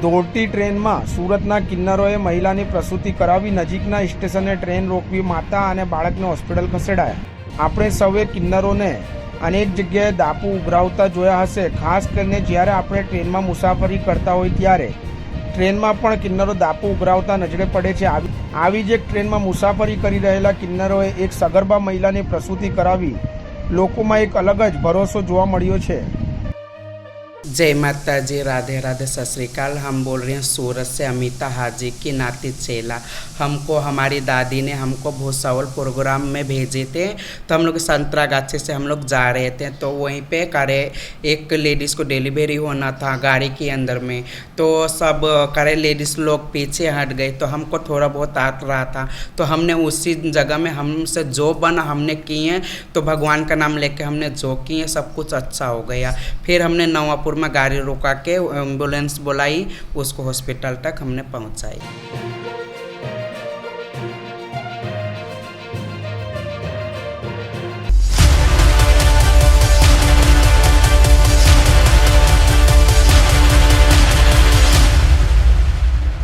દોડતી ટ્રેનમાં સુરતના કિન્નરોએ મહિલાની પ્રસૂતિ કરાવી નજીકના સ્ટેશને ટ્રેન રોકવી માતા અને બાળકને હોસ્પિટલ ખસેડાયા। આપણે સૌએ કિન્નરોને અનેક જગ્યાએ દાપુ ઉઘરાવતા જોયા હશે, ખાસ કરીને જ્યારે આપણે ટ્રેનમાં મુસાફરી કરતા હોય ત્યારે ટ્રેનમાં પણ કિન્નરો દાપુ ઉઘરાવતા નજરે પડે છે। આવી જ એક ટ્રેનમાં મુસાફરી કરી રહેલા કિન્નરોએ એક સગર્ભા મહિલાની પ્રસૂતિ કરાવી લોકોમાં એક અલગ જ ભરોસો જોવા મળ્યો છે। जय माता जी, राधे राधे, सत श्रीकाल। हम बोल रहे हैं सूरत से, अमिता हाजी की नाती चेला। हमको हमारी दादी ने हमको भूसावल प्रोग्राम में भेजे थे, तो हम लोग संतरागाछी से हम लोग जा रहे थे। तो वहीं पे करे एक लेडीज़ को डिलीवरी होना था गाड़ी के अंदर में, तो सब करे लेडीज़ लोग पीछे हट गए, तो हमको थोड़ा बहुत आ रहा था, तो हमने उसी जगह में हमसे जो बना हमने किए, तो भगवान का नाम लेके हमने जो किए सब कुछ अच्छा हो गया। फिर हमने नवापुर में गाड़ी रुका के एम्बुलेंस बुलाई, उसको हॉस्पिटल तक हमने पहुंचाई।